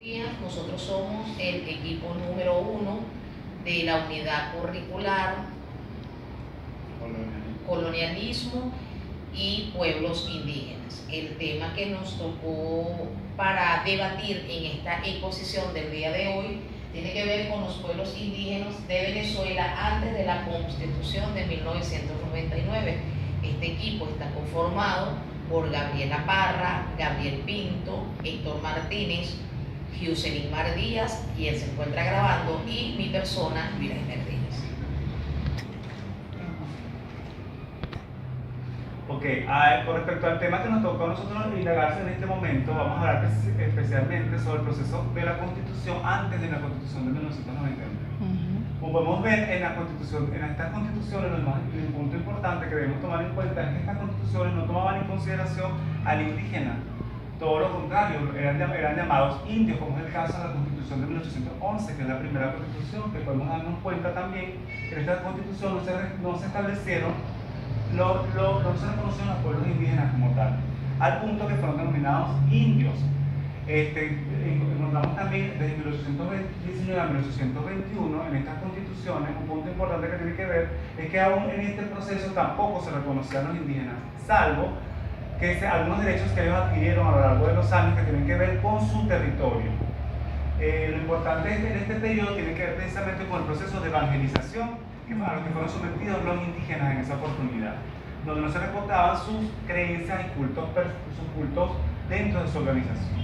Nosotros somos el equipo número 1 de la unidad curricular Colonialismo y Pueblos Indígenas. El tema que nos tocó para debatir en esta exposición del día de hoy tiene que ver con los pueblos indígenas de Venezuela antes de la Constitución de 1999. Este equipo está conformado por Gabriela Parra, Gabriel Pinto, Héctor Martínez, Giuselin Mar Díaz, quien se encuentra grabando, y mi persona, Luis Díaz. Ok, con respecto al tema que nos tocó a nosotros indagarse en este momento, vamos a hablar especialmente sobre el proceso de la Constitución antes de la Constitución de 1999. Como podemos ver en la Constitución, en estas constituciones, el punto importante que debemos tomar en cuenta es que estas constituciones no tomaban en consideración al indígena. Todo lo contrario, eran llamados indios, como es el caso de la Constitución de 1811, que es la primera constitución, que podemos darnos cuenta también que en esta constitución no se establecieron, no se reconocieron los pueblos indígenas como tal, al punto que fueron denominados indios. Encontramos también desde 1819 a 1821 en estas constituciones, un punto importante que tiene que ver es que aún en este proceso tampoco se reconocían los indígenas, salvo que algunos derechos que ellos adquirieron a lo largo de los años que tienen que ver con su territorio. Lo importante en este periodo tiene que ver precisamente con el proceso de evangelización a los que fueron sometidos los indígenas en esa oportunidad, donde no se reportaban sus creencias y sus cultos dentro de su organización.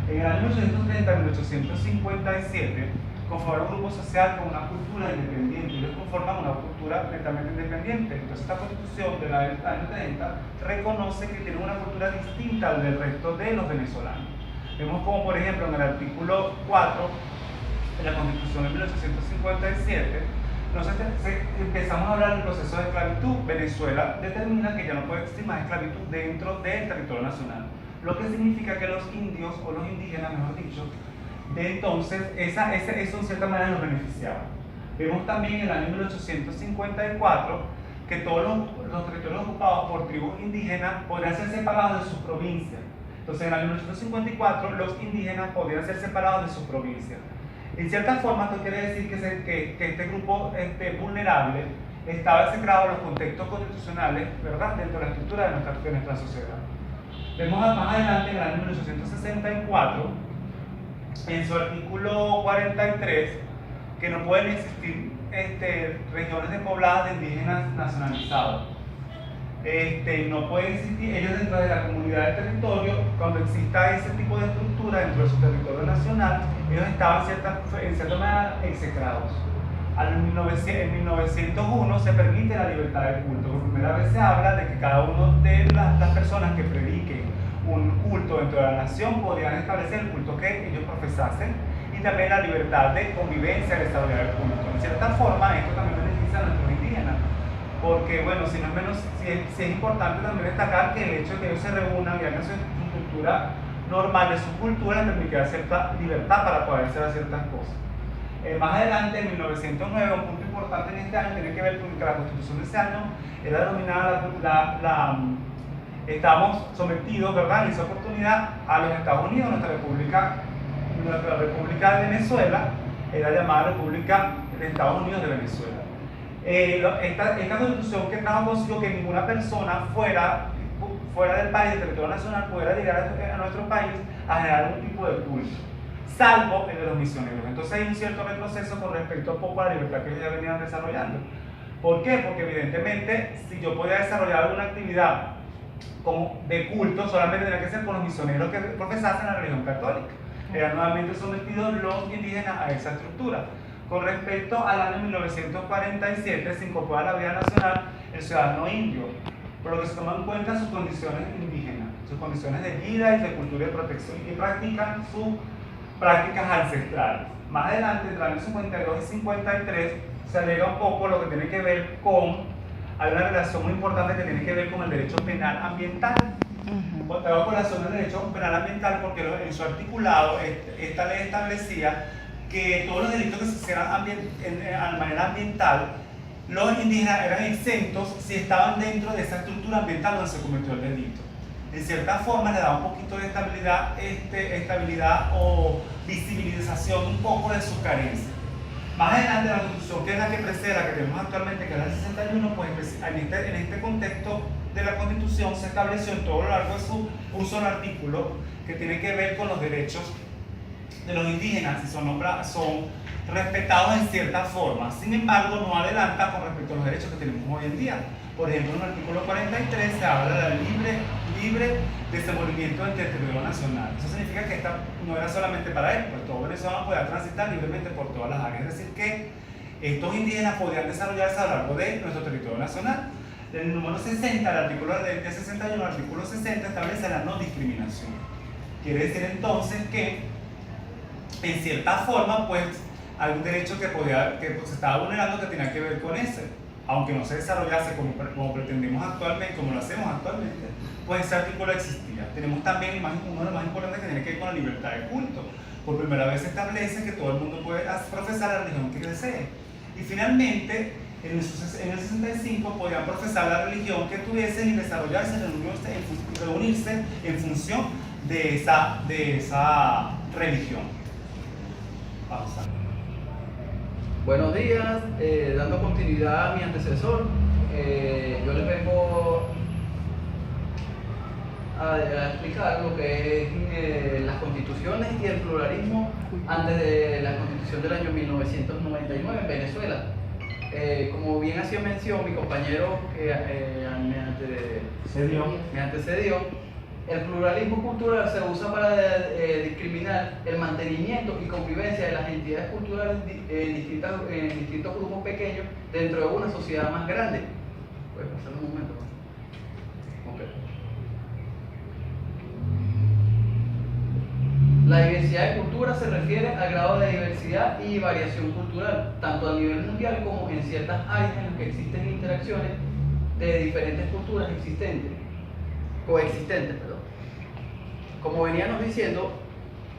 En el año 1830-1857 conforman un grupo social con una cultura independiente y ellos conforman una cultura netamente independiente. Entonces esta constitución de la año 30 reconoce que tienen una cultura distinta al del resto de los venezolanos. Vemos como por ejemplo en el artículo 4 de la Constitución de 1857 empezamos a hablar del proceso de esclavitud. Venezuela determina que ya no puede existir más esclavitud dentro del territorio nacional, lo que significa que los indios o los indígenas, mejor dicho, de entonces, eso en cierta manera nos beneficiaba. Vemos también en el año 1854 que todos los territorios ocupados por tribus indígenas podrían ser separados de sus provincias. Entonces, en el año 1854 los indígenas podrían ser separados de sus provincias. En cierta forma, esto quiere decir que este grupo vulnerable estaba separado en los contextos constitucionales, ¿verdad?, dentro de la estructura de nuestra sociedad. Vemos más adelante, en el año 1864, en su artículo 43, que no pueden existir regiones despobladas de indígenas nacionalizados. No pueden existir ellos dentro de la comunidad del territorio. Cuando exista ese tipo de estructura dentro de su territorio nacional, ellos estaban en cierta manera execrados. En 1901 se permite la libertad de culto. Por primera vez se habla de que cada una de las personas que prediquen un culto dentro de la nación podrían establecer el culto que ellos profesasen, y también la libertad de convivencia y desarrollar el culto. En cierta forma, esto también beneficia a nuestros indígenas, porque, bueno, si es importante también destacar que el hecho de que ellos se reúnan y hagan su estructura normal de su cultura les permitirá cierta libertad para poder hacer ciertas cosas. Más adelante, en 1909, un punto importante en este año tiene que ver con que la constitución de ese año era denominada estamos sometidos, ¿verdad?, en esa oportunidad a los Estados Unidos. Nuestra República de Venezuela era llamada República de Estados Unidos de Venezuela. Esta constitución que trajo consigo que ninguna persona fuera del país, del territorio nacional, pudiera llegar a nuestro país a generar algún tipo de culto, salvo el de los misioneros. Entonces hay un cierto retroceso con respecto a poco a la libertad que ellos ya venían desarrollando. ¿Por qué? Porque evidentemente, si yo podía desarrollar alguna actividad como de culto, solamente tenía que ser con los misioneros que profesasen la religión católica. Eran nuevamente sometidos los indígenas a esa estructura. Con respecto al año 1947, se incorpora a la vida nacional el ciudadano indio, por lo que se toman en cuenta sus condiciones indígenas, sus condiciones de vida y de cultura y protección, y practican sus prácticas ancestrales. Más adelante, entre el año 52 y 53, se alega un poco lo que tiene que ver con. Hay una relación muy importante que tiene que ver con el derecho penal ambiental. Hago colación del derecho penal ambiental porque en su articulado esta ley establecía que todos los delitos que se hicieran de manera ambiental, los indígenas eran exentos si estaban dentro de esa estructura ambiental donde se cometió el delito. en cierta forma le da un poquito de estabilidad o visibilización un poco de su carencia. Más adelante la Constitución, que es la que precede, la que tenemos actualmente, que es la del 61, pues en este contexto de la Constitución se estableció en todo lo largo de su uso un artículo que tiene que ver con los derechos de los indígenas y son respetados en cierta forma. Sin embargo, no adelanta con respecto a los derechos que tenemos hoy en día. Por ejemplo, en el artículo 43 se habla de la libre desenvolvimiento del territorio nacional. Eso significa que esta no era solamente para él, pues todo venezolano podía transitar libremente por todas las áreas. Es decir, que estos indígenas podían desarrollarse a lo largo de nuestro territorio nacional. El número 60, el artículo de 61, el artículo 60 establece la no discriminación. Quiere decir entonces que, en cierta forma, pues, hay un derecho que se estaba vulnerando que tenía que ver con ese. Aunque no se desarrollase como pretendemos actualmente, como lo hacemos actualmente, pues ese artículo existía. Tenemos también uno de los más importantes que tiene que ver con la libertad de culto. Por primera vez se establece que todo el mundo puede profesar la religión que desee. Y finalmente, en el 65 podían profesar la religión que tuviesen y desarrollarse, reunirse en función de esa religión. Pausa. Buenos días, dando continuidad a mi antecesor, yo les vengo a explicar lo que es las constituciones y el pluralismo antes de la constitución del año 1999 en Venezuela. Como bien hacía mención mi compañero que me antecedió, el pluralismo cultural se usa para discriminar el mantenimiento y convivencia de las entidades culturales en distintos grupos pequeños dentro de una sociedad más grande. ¿Puedes pasar un momento? Okay. La diversidad de culturas se refiere al grado de diversidad y variación cultural, tanto a nivel mundial como en ciertas áreas en las que existen interacciones de diferentes culturas coexistentes. Como veníamos diciendo,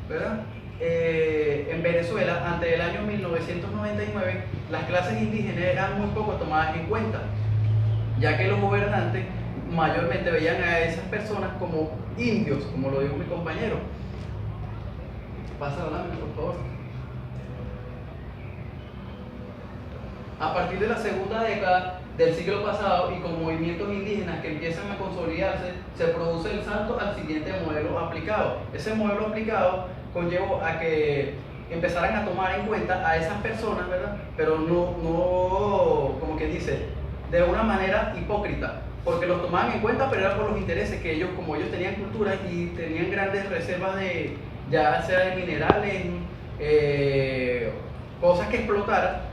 ¿verdad? En Venezuela, antes del año 1999, las clases indígenas eran muy poco tomadas en cuenta, ya que los gobernantes mayormente veían a esas personas como indios, como lo dijo mi compañero. Pasa adelante, por favor. A partir de la segunda década del siglo pasado y con movimientos indígenas que empiezan a consolidarse, se produce el salto al siguiente modelo aplicado. Ese modelo aplicado conllevó a que empezaran a tomar en cuenta a esas personas, ¿verdad? Pero no como que dice, de una manera hipócrita, porque los tomaban en cuenta, pero era por los intereses que ellos, como ellos tenían cultura y tenían grandes reservas de, ya sea de minerales, cosas que explotaran,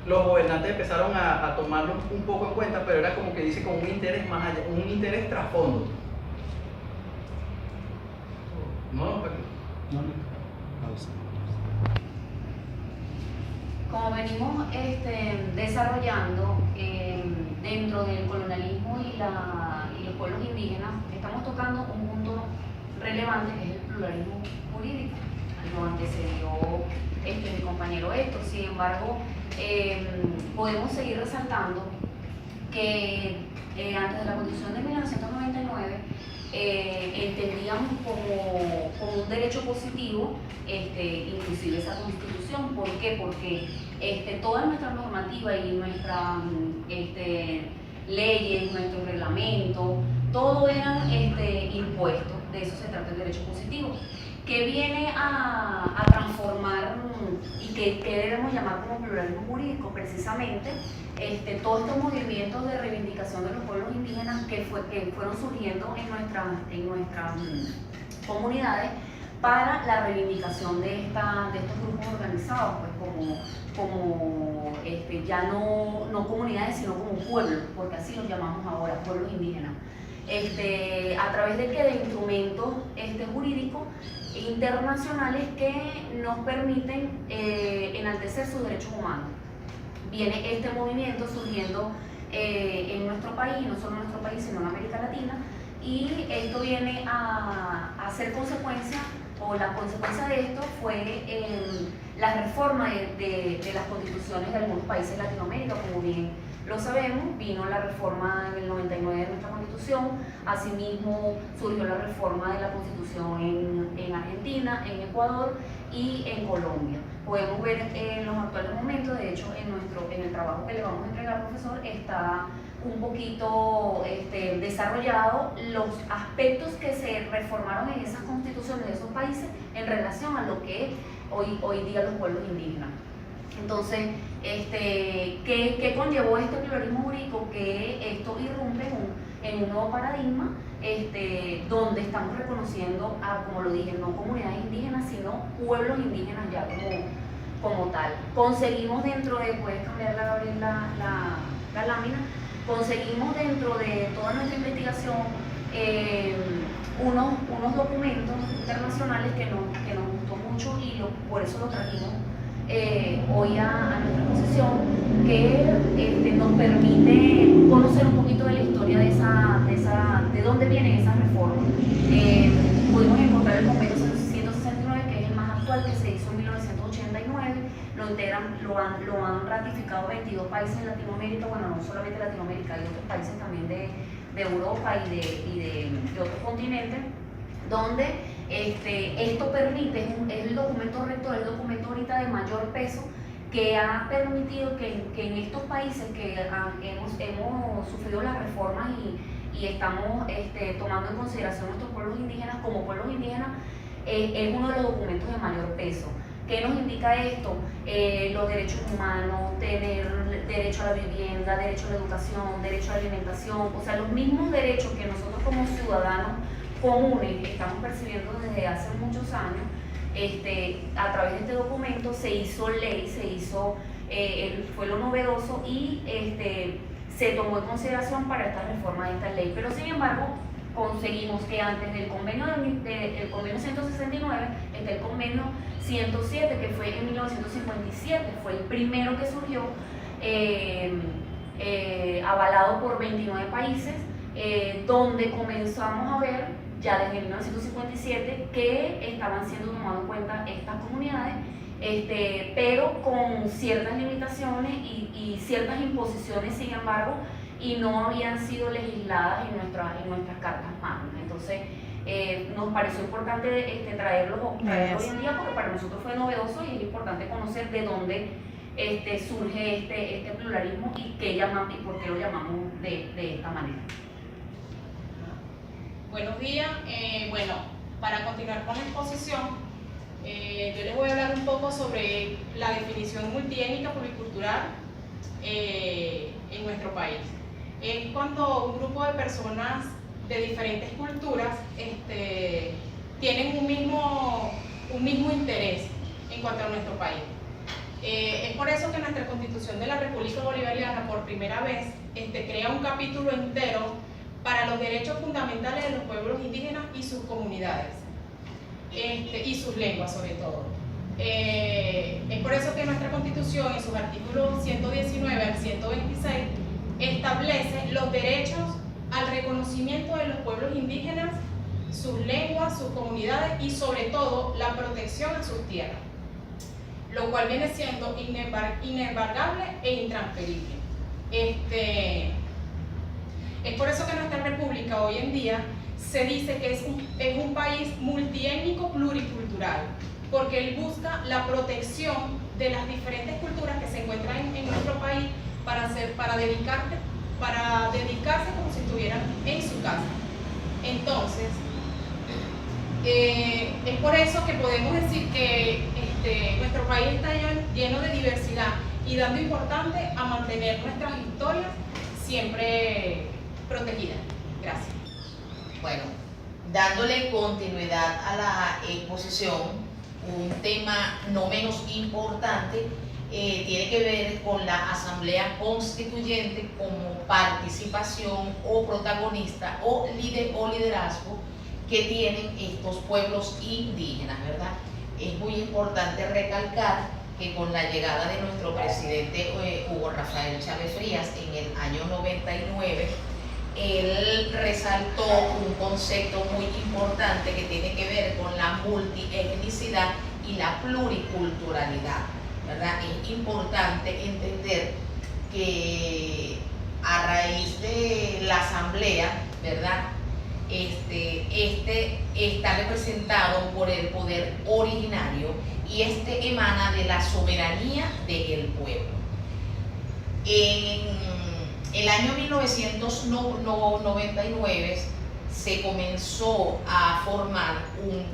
los gobernantes empezaron a tomarlo un poco en cuenta, pero era como que dice con un interés más allá, un interés trasfondo. Como venimos desarrollando dentro del colonialismo y los pueblos indígenas, estamos tocando un punto relevante que es el pluralismo jurídico. Lo antecedió mi compañero Héctor. Sin embargo, podemos seguir resaltando que antes de la Constitución de 1999 entendíamos como un derecho positivo inclusive esa Constitución. ¿Por qué? Porque toda nuestra normativa y nuestras leyes, nuestro reglamento, todo eran impuestos. De eso se trata el derecho positivo, que viene a transformar y que debemos llamar como pluralismo jurídico precisamente todos estos movimientos de reivindicación de los pueblos indígenas que fueron surgiendo en nuestras comunidades para la reivindicación de estos grupos organizados, pues como ya no comunidades, sino como pueblos, porque así los llamamos ahora, pueblos indígenas. A través de instrumentos jurídicos internacionales que nos permiten enaltecer sus derechos humanos. Viene este movimiento surgiendo en nuestro país, no solo en nuestro país, sino en América Latina, y esto viene a ser consecuencia, o la consecuencia de esto fue la reforma de las constituciones de algunos países de Latinoamérica. Como bien lo sabemos, vino la reforma en el 99 de nuestra constitución, Constitución. Asimismo, surgió la reforma de la Constitución en Argentina, en Ecuador y en Colombia. Podemos ver en los actuales momentos, de hecho, en el trabajo que le vamos a entregar al profesor, está un poquito desarrollado los aspectos que se reformaron en esas constituciones de esos países en relación a lo que hoy día los pueblos indígenas. Entonces, ¿qué conllevó este pluralismo jurídico? Que esto irrumpe en un nuevo paradigma donde estamos reconociendo como lo dije, no comunidades indígenas, sino pueblos indígenas ya como tal. Conseguimos dentro de, puedes cambiar la lámina, conseguimos dentro de toda nuestra investigación unos documentos internacionales que nos gustó mucho y por eso lo trajimos hoy a nuestra exposición, que nos permite conocer un poquito de la historia de dónde vienen esas reformas. Pudimos encontrar el convenio 169, que es el más actual, que se hizo en 1989, lo han ratificado 22 países de Latinoamérica, bueno, no solamente Latinoamérica, hay otros países también de Europa y de otros continentes, donde esto permite, es el documento rector, el documento ahorita de mayor peso, que ha permitido que en estos países que hemos sufrido las reformas y estamos tomando en consideración nuestros pueblos indígenas como pueblos indígenas, es uno de los documentos de mayor peso. ¿Qué nos indica esto? Los derechos humanos, tener derecho a la vivienda, derecho a la educación, derecho a la alimentación, o sea, los mismos derechos que nosotros como ciudadanos comunes estamos percibiendo desde hace muchos años. A través de este documento se hizo ley, fue lo novedoso y se tomó en consideración para esta reforma de esta ley. Pero sin embargo, conseguimos que antes del convenio, el convenio 169 está el convenio 107, que fue en 1957, fue el primero que surgió, avalado por 29 países, donde comenzamos a ver ya desde 1957 que estaban siendo tomadas en cuenta estas comunidades, pero con ciertas limitaciones y ciertas imposiciones, sin embargo, y no habían sido legisladas en nuestras cartas magnas. Entonces, nos pareció importante traerlo hoy en día, porque para nosotros fue novedoso y es importante conocer de dónde surge este pluralismo y por qué lo llamamos de esta manera. Buenos días. Bueno, para continuar con la exposición, yo les voy a hablar un poco sobre la definición multiétnica pluricultural en nuestro país. Es cuando un grupo de personas de diferentes culturas tienen un mismo interés en cuanto a nuestro país. Es por eso que nuestra Constitución de la República Bolivariana por primera vez crea un capítulo entero para los derechos fundamentales de los pueblos indígenas y sus comunidades, y sus lenguas sobre todo. Es por eso que nuestra Constitución, en sus artículos 119 al 126, establece los derechos al reconocimiento de los pueblos indígenas, sus lenguas, sus comunidades y sobre todo la protección a sus tierras, lo cual viene siendo inembargable e intransferible. Es por eso que nuestra república hoy en día se dice que es un país multiétnico pluricultural, porque él busca la protección de las diferentes culturas que se encuentran en nuestro país para dedicarse como si estuvieran en su casa. Entonces, es por eso que podemos decir que nuestro país está lleno de diversidad y dando importancia a mantener nuestras historias siempre protegidas. Gracias. Bueno, dándole continuidad a la exposición, un tema no menos importante tiene que ver con la Asamblea Constituyente como participación o protagonista o liderazgo que tienen estos pueblos indígenas, ¿verdad? Es muy importante recalcar que con la llegada de nuestro presidente Hugo Rafael Chávez Frías en el año 99, él resaltó un concepto muy importante que tiene que ver con la multietnicidad y la pluriculturalidad, ¿verdad? Es importante entender que a raíz de la asamblea, ¿verdad? Está representado por el poder originario y emana de la soberanía del pueblo. En el año 1999 se comenzó a formar un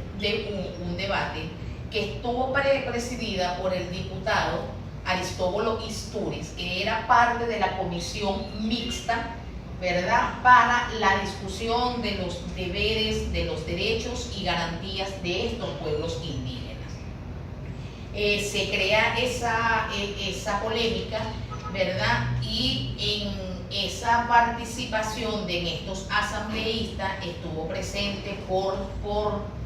debate que estuvo presidida por el diputado Aristóbulo Istúriz, que era parte de la comisión mixta, ¿verdad?, para la discusión de los deberes, de los derechos y garantías de estos pueblos indígenas. Se crea esa polémica, ¿verdad?, y en esa participación en estos asambleístas estuvo presente por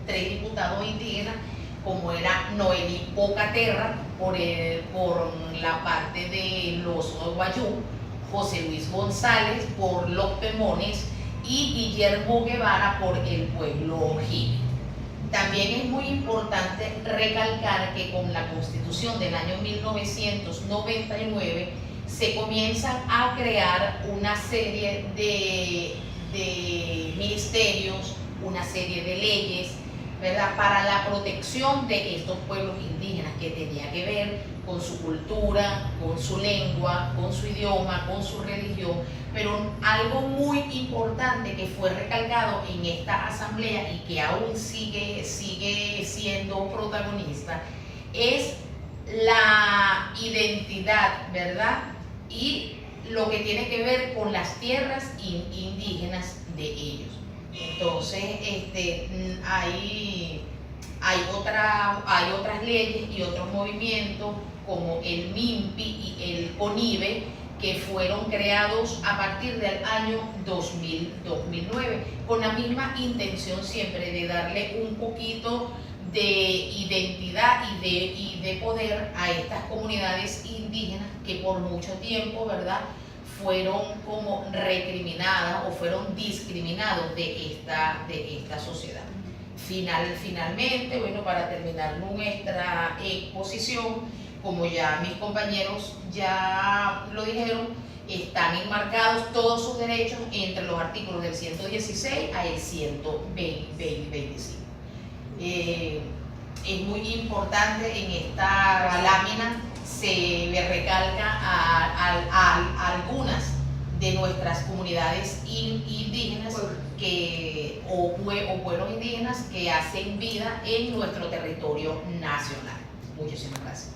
3 diputados indígenas, como era Noelí Pocaterra por la parte de los Guayú, José Luis González por los Pemones y Guillermo Guevara por el pueblo Jime. También es muy importante recalcar que con la Constitución del año 1999 se comienzan a crear una serie de ministerios, una serie de leyes, ¿verdad?, para la protección de estos pueblos indígenas, que tenía que ver con su cultura, con su lengua, con su idioma, con su religión, pero algo muy importante que fue recalcado en esta asamblea y que aún sigue siendo protagonista es la identidad, ¿verdad?, y lo que tiene que ver con las tierras indígenas de ellos. Entonces, hay otras leyes y otros movimientos como el MIMPI y el CONIVE, que fueron creados a partir del año 2009, con la misma intención siempre de darle un poquito de identidad y de poder a estas comunidades indígenas que por mucho tiempo, ¿verdad?, fueron como recriminadas o fueron discriminados de esta sociedad. Finalmente, bueno, para terminar nuestra exposición, como ya mis compañeros ya lo dijeron, están enmarcados todos sus derechos entre los artículos del 116 al 125. Es muy importante en esta lámina se recalca a algunas de nuestras comunidades indígenas o pueblos indígenas que hacen vida en nuestro territorio nacional. Muchísimas gracias.